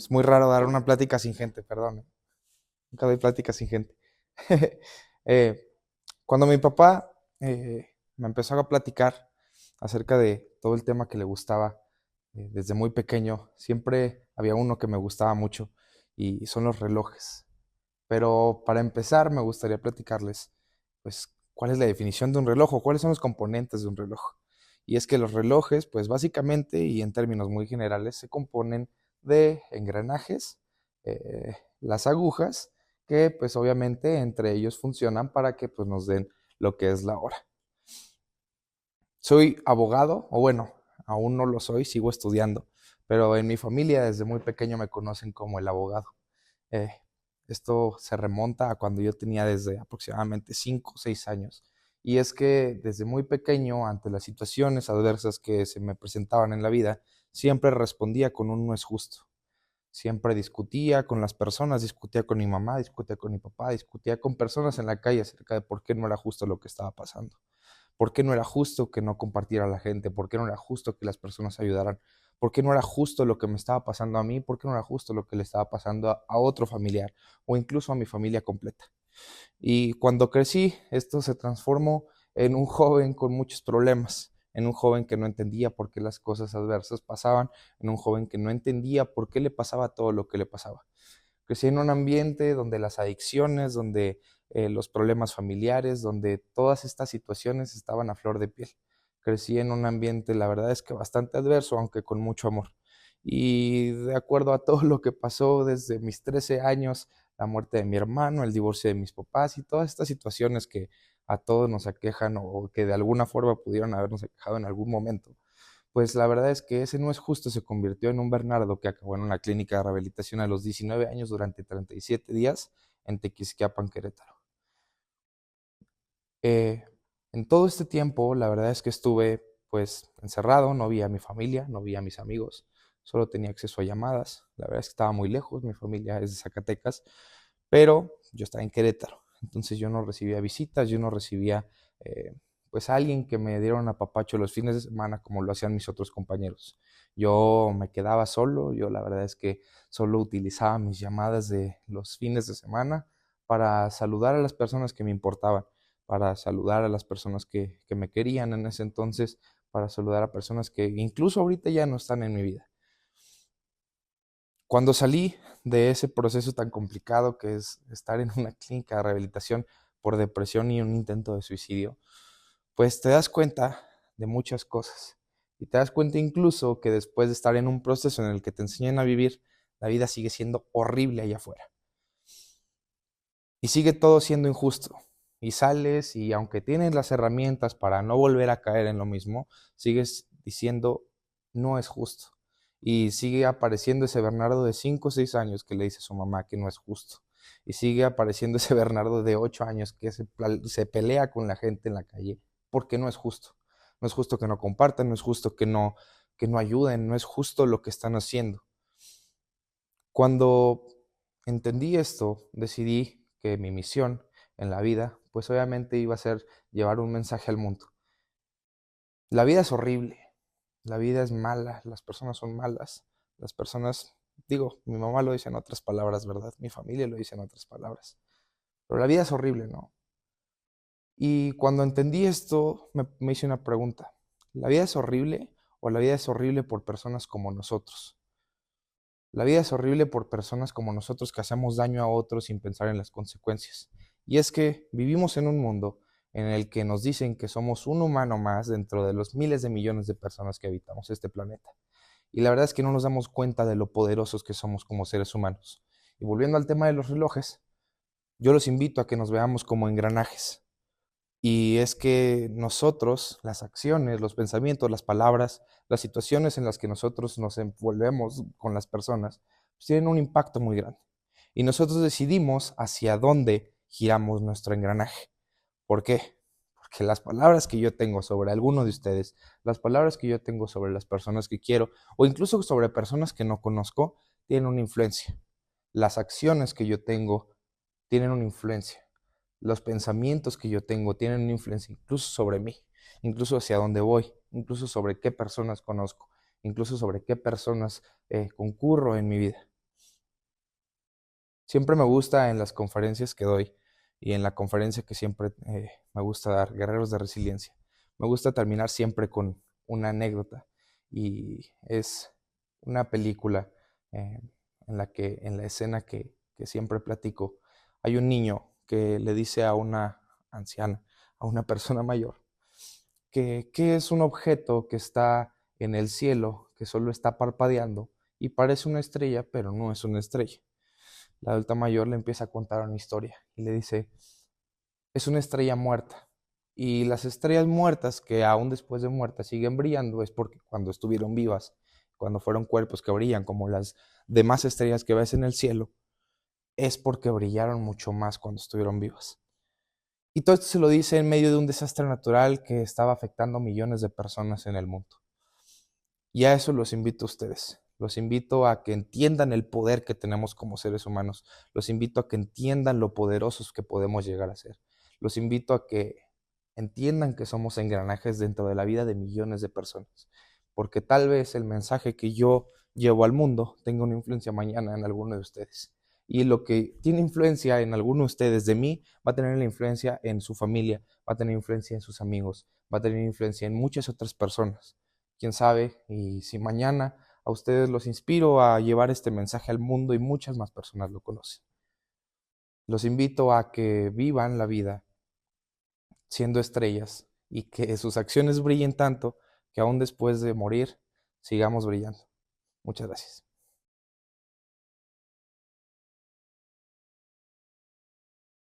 Es muy raro dar una plática sin gente, perdón. Nunca doy plática sin gente. Eh, Cuando mi papá me empezó a platicar acerca de todo el tema que le gustaba desde muy pequeño, siempre había uno que me gustaba mucho y son los relojes. Pero para empezar me gustaría platicarles, pues, cuál es la definición de un reloj o cuáles son los componentes de un reloj. Y es que los relojes, pues básicamente y en términos muy generales, se componen de engranajes, las agujas, que pues obviamente entre ellos funcionan para que pues nos den lo que es la hora. Soy abogado, o bueno, aún no lo soy, sigo estudiando, pero en mi familia desde muy pequeño me conocen como el abogado. Eh, Esto se remonta a cuando yo tenía desde aproximadamente 5 o 6 años. Y es que desde muy pequeño, ante las situaciones adversas que se me presentaban en la vida, siempre respondía con un no es justo. Siempre discutía con las personas, discutía con mi mamá, discutía con mi papá, discutía con personas en la calle acerca de por qué no era justo lo que estaba pasando. ¿Por qué no era justo que no compartiera la gente? ¿Por qué no era justo que las personas ayudaran? ¿Por qué no era justo lo que me estaba pasando a mí? ¿Por qué no era justo lo que le estaba pasando a otro familiar o incluso a mi familia completa? Y cuando crecí, esto se transformó en un joven con muchos problemas, en un joven que no entendía por qué las cosas adversas pasaban, en un joven que no entendía por qué le pasaba todo lo que le pasaba. Crecí en un ambiente donde las adicciones, donde los problemas familiares, donde todas estas situaciones estaban a flor de piel. Crecí en un ambiente, la verdad es que bastante adverso, aunque con mucho amor. Y de acuerdo a todo lo que pasó desde mis 13 años, la muerte de mi hermano, el divorcio de mis papás y todas estas situaciones que a todos nos aquejan o que de alguna forma pudieron habernos aquejado en algún momento, pues la verdad es que ese no es justo se convirtió en un Bernardo que acabó en una clínica de rehabilitación a los 19 años durante 37 días en Tequisquiapan, Querétaro. Eh, en todo este tiempo, la verdad es que estuve pues encerrado, no vi a mi familia, no vi a mis amigos, solo tenía acceso a llamadas. La verdad es que estaba muy lejos, mi familia es de Zacatecas, pero yo estaba en Querétaro, entonces yo no recibía visitas, yo no recibía pues a alguien que me diera un apapacho los fines de semana como lo hacían mis otros compañeros. Yo me quedaba solo, yo la verdad es que solo utilizaba mis llamadas de los fines de semana para saludar a las personas que me importaban, para saludar a las personas que me querían en ese entonces, para saludar a personas que incluso ahorita ya no están en mi vida. Cuando salí de ese proceso tan complicado que es estar en una clínica de rehabilitación por depresión y un intento de suicidio, pues te das cuenta de muchas cosas. Y te das cuenta incluso que después de estar en un proceso en el que te enseñan a vivir, la vida sigue siendo horrible allá afuera. Y sigue todo siendo injusto. Y sales y aunque tienes las herramientas para no volver a caer en lo mismo, sigues diciendo no es justo. Y sigue apareciendo ese Bernardo de 5 o 6 años que le dice a su mamá que no es justo. Y sigue apareciendo ese Bernardo de 8 años que se pelea con la gente en la calle porque no es justo. No es justo que no compartan, no es justo que no ayuden, no es justo lo que están haciendo. Cuando entendí esto, decidí que mi misión en la vida, pues obviamente iba a ser llevar un mensaje al mundo. La vida es horrible, la vida es mala, las personas son malas, las personas, digo, mi mamá lo dice en otras palabras, ¿verdad? Mi familia lo dice en otras palabras, pero la vida es horrible, ¿no? Y cuando entendí esto, me hice una pregunta. ¿La vida es horrible o la vida es horrible por personas como nosotros? La vida es horrible por personas como nosotros que hacemos daño a otros sin pensar en las consecuencias. Y es que vivimos en un mundo en el que nos dicen que somos un humano más dentro de los miles de millones de personas que habitamos este planeta. Y la verdad es que no nos damos cuenta de lo poderosos que somos como seres humanos. Y volviendo al tema de los relojes, yo los invito a que nos veamos como engranajes. Y es que nosotros, las acciones, los pensamientos, las palabras, las situaciones en las que nosotros nos envolvemos con las personas, pues tienen un impacto muy grande. Y nosotros decidimos hacia dónde giramos nuestro engranaje. ¿Por qué? Porque las palabras que yo tengo sobre alguno de ustedes, las palabras que yo tengo sobre las personas que quiero, o incluso sobre personas que no conozco, tienen una influencia. Las acciones que yo tengo tienen una influencia. Los pensamientos que yo tengo tienen una influencia incluso sobre mí, incluso hacia dónde voy, incluso sobre qué personas conozco, incluso sobre qué personas concurro en mi vida. Siempre me gusta en las conferencias que doy y en la conferencia que siempre me gusta dar, Guerreros de Resiliencia. Me gusta terminar siempre con una anécdota y es una película eh, en la que en la escena que siempre platico hay un niño que le dice a una anciana, a una persona mayor, que es un objeto que está en el cielo, que solo está parpadeando y parece una estrella, pero no es una estrella. La adulta mayor le empieza a contar una historia y le dice, es una estrella muerta. Y las estrellas muertas, que aún después de muertas siguen brillando, es porque cuando estuvieron vivas, cuando fueron cuerpos que brillan, como las demás estrellas que ves en el cielo, es porque brillaron mucho más cuando estuvieron vivas. Y todo esto se lo dice en medio de un desastre natural que estaba afectando a millones de personas en el mundo. Y a eso los invito a ustedes. Los invito a que entiendan el poder que tenemos como seres humanos. Los invito a que entiendan lo poderosos que podemos llegar a ser. Los invito a que entiendan que somos engranajes dentro de la vida de millones de personas. Porque tal vez el mensaje que yo llevo al mundo tenga una influencia mañana en alguno de ustedes. Y lo que tiene influencia en alguno de ustedes de mí va a tener la influencia en su familia, va a tener influencia en sus amigos, va a tener influencia en muchas otras personas. Quién sabe, y si mañana a ustedes los inspiro a llevar este mensaje al mundo y muchas más personas lo conocen. Los invito a que vivan la vida siendo estrellas y que sus acciones brillen tanto que aún después de morir sigamos brillando. Muchas gracias.